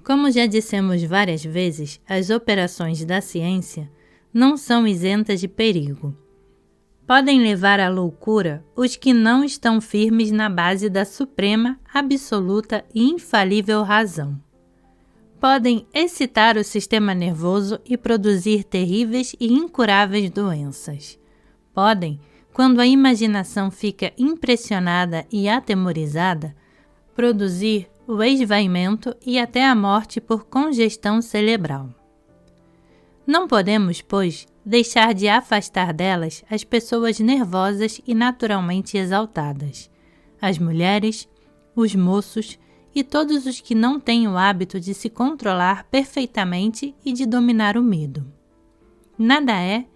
Como já dissemos várias vezes, as operações da ciência não são isentas de perigo. Podem levar à loucura os que não estão firmes na base da suprema, absoluta e infalível razão. Podem excitar o sistema nervoso e produzir terríveis e incuráveis doenças. Podem, quando a imaginação fica impressionada e atemorizada, produzir o esvaimento e até a morte por congestão cerebral. Não podemos, pois, deixar de afastar delas as pessoas nervosas e naturalmente exaltadas, as mulheres, os moços e todos os que não têm o hábito de se controlar perfeitamente e de dominar o medo. Nada é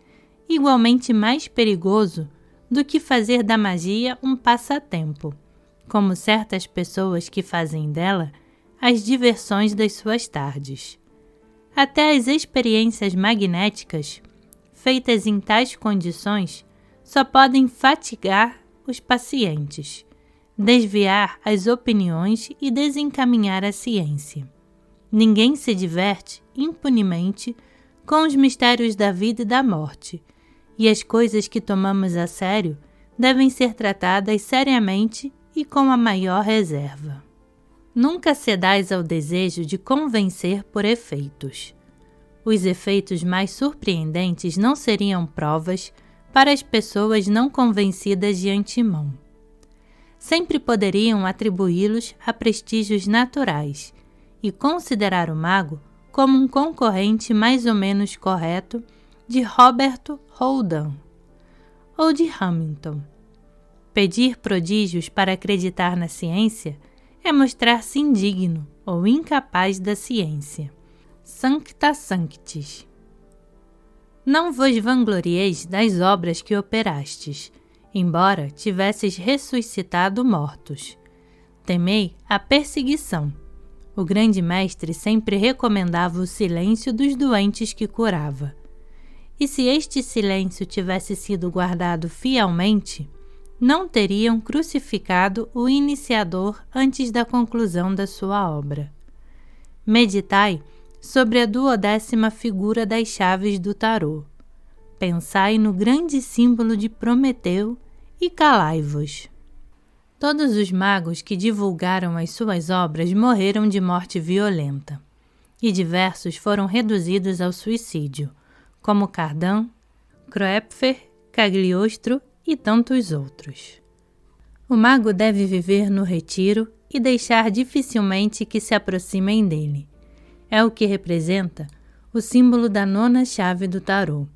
igualmente mais perigoso do que fazer da magia um passatempo, como certas pessoas que fazem dela as diversões das suas tardes. Até as experiências magnéticas, feitas em tais condições, só podem fatigar os pacientes, desviar as opiniões e desencaminhar a ciência. Ninguém se diverte impunemente com os mistérios da vida e da morte, e as coisas que tomamos a sério devem ser tratadas seriamente e com a maior reserva. Nunca cedais ao desejo de convencer por efeitos. Os efeitos mais surpreendentes não seriam provas para as pessoas não convencidas de antemão. Sempre poderiam atribuí-los a prestígios naturais e considerar o mago como um concorrente mais ou menos correto de Robert Houdin ou de Hamilton. Pedir prodígios para acreditar na ciência é mostrar-se indigno ou incapaz da ciência. Sancta sanctis. Não vos vanglorieis das obras que operastes, embora tivesseis ressuscitado mortos. Temei a perseguição. O grande mestre sempre recomendava o silêncio dos doentes que curava. E se este silêncio tivesse sido guardado fielmente, não teriam crucificado o iniciador antes da conclusão da sua obra. Meditai sobre a 12ª figura das chaves do tarô. Pensai no grande símbolo de Prometeu e calai-vos. Todos os magos que divulgaram as suas obras morreram de morte violenta, e diversos foram reduzidos ao suicídio, como Cardan, Kroepfer, Cagliostro e tantos outros. O mago deve viver no retiro e deixar dificilmente que se aproximem dele. É o que representa o símbolo da 9ª chave do tarô,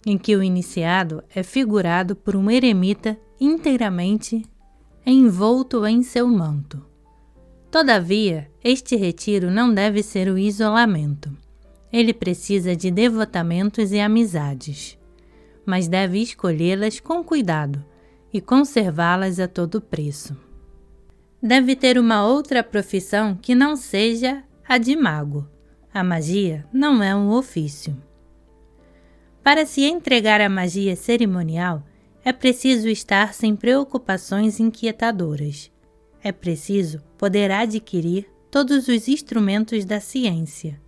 em que o iniciado é figurado por um eremita inteiramente envolto em seu manto. Todavia, este retiro não deve ser o isolamento. Ele precisa de devotamentos e amizades, mas deve escolhê-las com cuidado e conservá-las a todo preço. Deve ter uma outra profissão que não seja a de mago. A magia não é um ofício. Para se entregar à magia cerimonial, é preciso estar sem preocupações inquietadoras. É preciso poder adquirir todos os instrumentos da ciência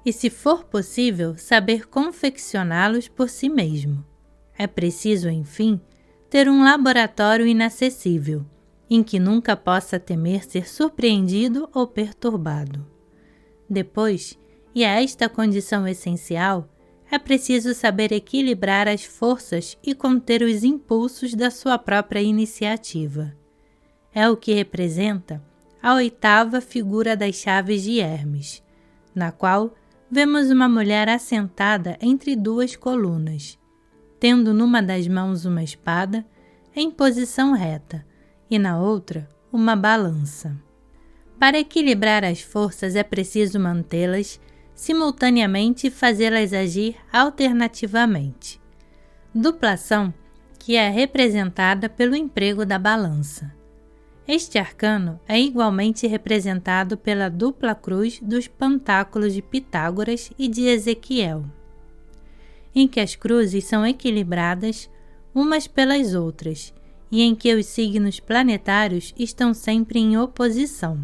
e, se for possível, saber confeccioná-los por si mesmo. É preciso, enfim, ter um laboratório inacessível, em que nunca possa temer ser surpreendido ou perturbado. Depois, e a esta condição essencial, é preciso saber equilibrar as forças e conter os impulsos da sua própria iniciativa. É o que representa a 8ª figura das chaves de Hermes, na qual vemos uma mulher assentada entre 2 colunas, tendo numa das mãos uma espada em posição reta e na outra uma balança. Para equilibrar as forças é preciso mantê-las simultaneamente e fazê-las agir alternativamente. Duplação, que é representada pelo emprego da balança. Este arcano é igualmente representado pela dupla cruz dos pentáculos de Pitágoras e de Ezequiel, em que as cruzes são equilibradas umas pelas outras e em que os signos planetários estão sempre em oposição.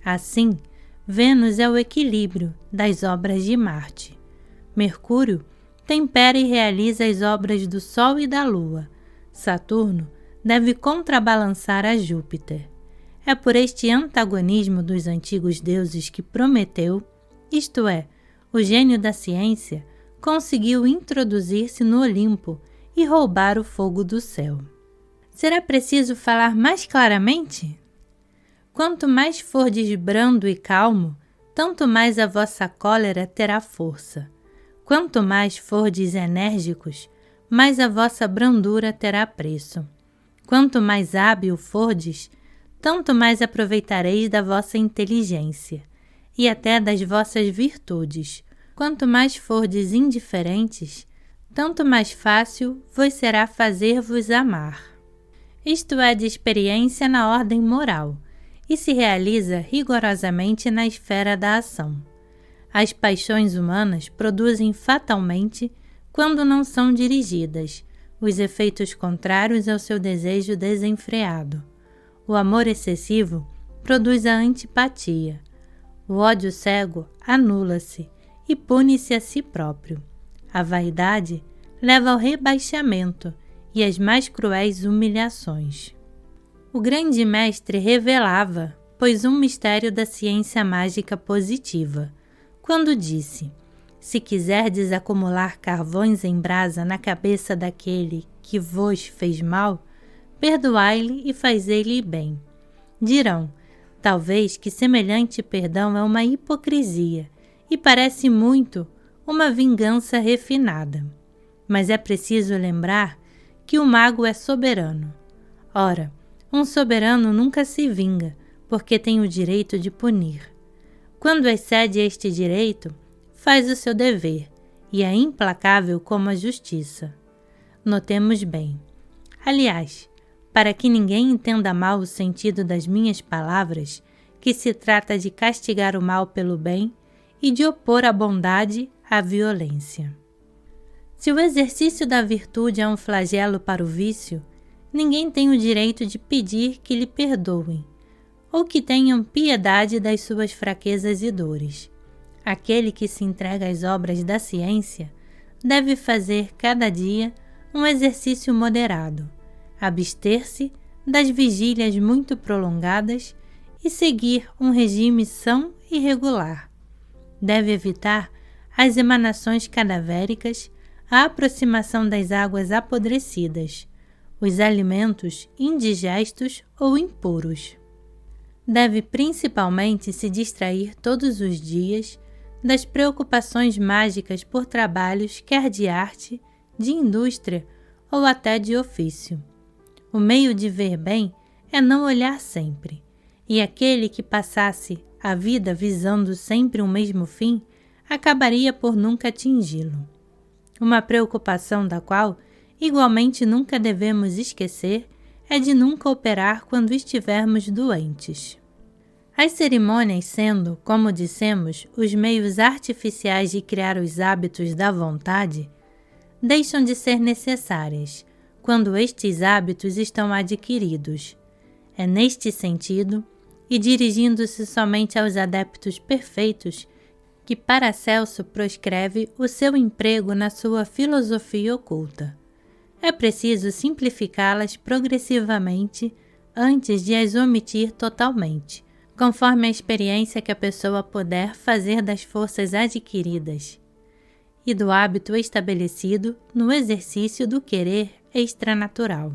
Assim, Vênus é o equilíbrio das obras de Marte. Mercúrio tempera e realiza as obras do Sol e da Lua. Saturno deve contrabalançar a Júpiter. É por este antagonismo dos antigos deuses que Prometeu, isto é, o gênio da ciência, conseguiu introduzir-se no Olimpo e roubar o fogo do céu. Será preciso falar mais claramente? Quanto mais fordes brando e calmo, tanto mais a vossa cólera terá força. Quanto mais fordes enérgicos, mais a vossa brandura terá preço. Quanto mais hábil fordes, tanto mais aproveitareis da vossa inteligência, e até das vossas virtudes. Quanto mais fordes indiferentes, tanto mais fácil vos será fazer-vos amar. Isto é de experiência na ordem moral, e se realiza rigorosamente na esfera da ação. As paixões humanas produzem fatalmente, quando não são dirigidas, os efeitos contrários ao seu desejo desenfreado. O amor excessivo produz a antipatia. O ódio cego anula-se e pune-se a si próprio. A vaidade leva ao rebaixamento e às mais cruéis humilhações. O grande mestre revelava, pois, um mistério da ciência mágica positiva, quando disse: se quiserdes acumular carvões em brasa na cabeça daquele que vos fez mal, perdoai-lhe e fazei-lhe bem. Dirão, talvez, que semelhante perdão é uma hipocrisia e parece muito uma vingança refinada. Mas é preciso lembrar que o mago é soberano. Ora, um soberano nunca se vinga, porque tem o direito de punir. Quando excede este direito, faz o seu dever, e é implacável como a justiça. Notemos bem. Aliás, para que ninguém entenda mal o sentido das minhas palavras, que se trata de castigar o mal pelo bem e de opor a bondade à violência. Se o exercício da virtude é um flagelo para o vício, ninguém tem o direito de pedir que lhe perdoem, ou que tenham piedade das suas fraquezas e dores. Aquele que se entrega às obras da ciência deve fazer cada dia um exercício moderado, abster-se das vigílias muito prolongadas e seguir um regime são e regular. Deve evitar as emanações cadavéricas, a aproximação das águas apodrecidas, os alimentos indigestos ou impuros. Deve principalmente se distrair todos os dias das preocupações mágicas por trabalhos quer de arte, de indústria ou até de ofício. O meio de ver bem é não olhar sempre, e aquele que passasse a vida visando sempre o mesmo fim acabaria por nunca atingi-lo. Uma preocupação da qual igualmente nunca devemos esquecer é de nunca operar quando estivermos doentes. As cerimônias sendo, como dissemos, os meios artificiais de criar os hábitos da vontade, deixam de ser necessárias quando estes hábitos estão adquiridos. É neste sentido, e dirigindo-se somente aos adeptos perfeitos, que Paracelso proscreve o seu emprego na sua filosofia oculta. É preciso simplificá-las progressivamente antes de as omitir totalmente, conforme a experiência que a pessoa puder fazer das forças adquiridas e do hábito estabelecido no exercício do querer extranatural.